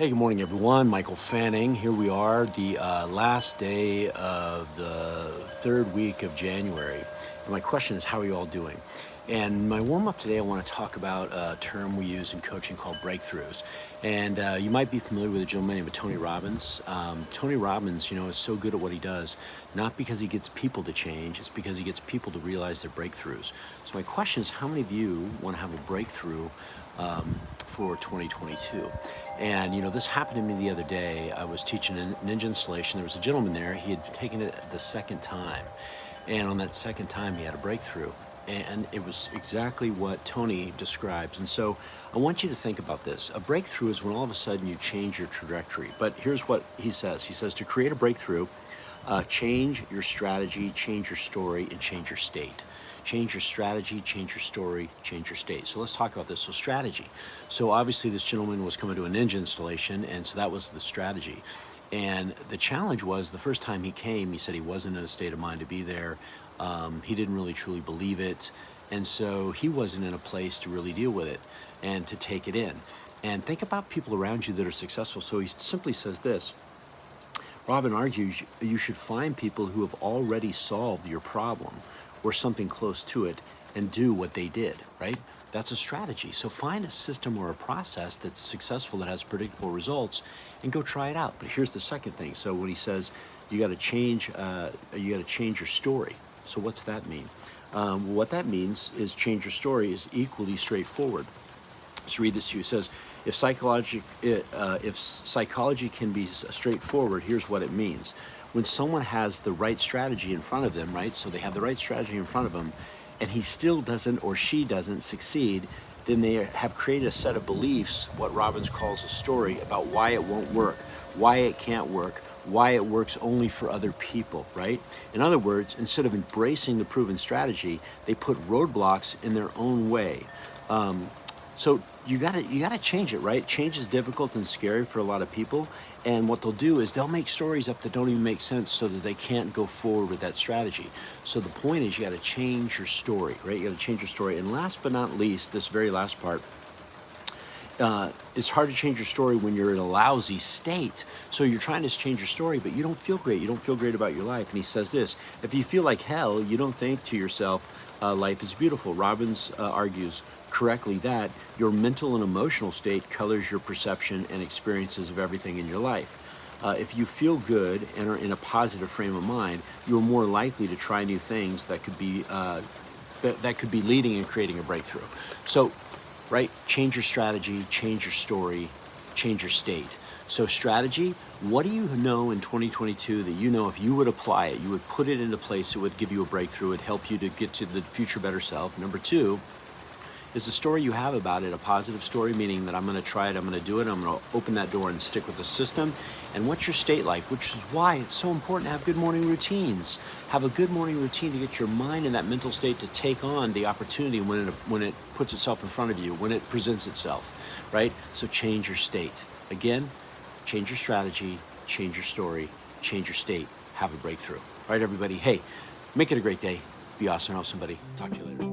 Hey, good morning, everyone. Michael Fanning. Here we are, the last day of the third week of January. And my question is, how are you all doing? And my warm up today, I want to talk about a term we use in coaching called breakthroughs. And you might be familiar with a gentleman named Tony Robbins. Tony Robbins, is so good at what he does, not because he gets people to change, it's because he gets people to realize their breakthroughs. So my question is, how many of you want to have a breakthrough for 2022? And this happened to me the other day. I was teaching a ninja installation. There was a gentleman there. He had taken it the second time. And on that second time, he had a breakthrough. And it was exactly what Tony describes. And so I want you to think about this. A breakthrough is when all of a sudden you change your trajectory. But here's what he says. He says to create a breakthrough, change your strategy, change your story, and change your state. Change your strategy, change your story, change your state. So let's talk about this. So strategy. So obviously this gentleman was coming to a ninja installation, and so that was the strategy. And the challenge was the first time he came, he said he wasn't in a state of mind to be there. He didn't really truly believe it. And so he wasn't in a place to really deal with it and to take it in. And think about people around you that are successful. So he simply says this. Robin argues you should find people who have already solved your problem or something close to it and do what they did, right? That's a strategy. So find a system or a process that's successful, that has predictable results, and go try it out. But here's the second thing. So when he says you got to change your story. So what's that mean? What that means is change your story is equally straightforward. Let's read this to you. It says, if psychology can be straightforward, here's what it means. When someone has the right strategy in front of them, right? So they have the right strategy in front of them, and he still doesn't or she doesn't succeed, then they have created a set of beliefs, what Robbins calls a story, about why it won't work, why it can't work, why it works only for other people, right? In other words, instead of embracing the proven strategy, they put roadblocks in their own way. So you gotta change it, right? Change is difficult and scary for a lot of people. And what they'll do is they'll make stories up that don't even make sense so that they can't go forward with that strategy. So the point is you gotta change your story, right? You gotta change your story. And last but not least, this very last part, it's hard to change your story when you're in a lousy state. So you're trying to change your story, but you don't feel great. You don't feel great about your life. And he says this, if you feel like hell, you don't think to yourself, life is beautiful. Robbins argues correctly that your mental and emotional state colors your perception and experiences of everything in your life. If you feel good and are in a positive frame of mind, you're more likely to try new things that could be leading and creating a breakthrough. So, right, change your strategy, change your story, change your state. So strategy, what do you know in 2022 that you know if you would apply it, you would put it into place, it would give you a breakthrough, it'd help you to get to the future better self. Number two, is the story you have about it a positive story, meaning that I'm going to try it, I'm going to do it, I'm going to open that door and stick with the system? And what's your state like? Which is why it's so important to have good morning routines. Have a good morning routine to get your mind in that mental state to take on the opportunity when it puts itself in front of you, when it presents itself, right? So change your state. Again, change your strategy, change your story, change your state, have a breakthrough. All right, everybody, hey, make it a great day. Be awesome, help somebody. Talk to you later.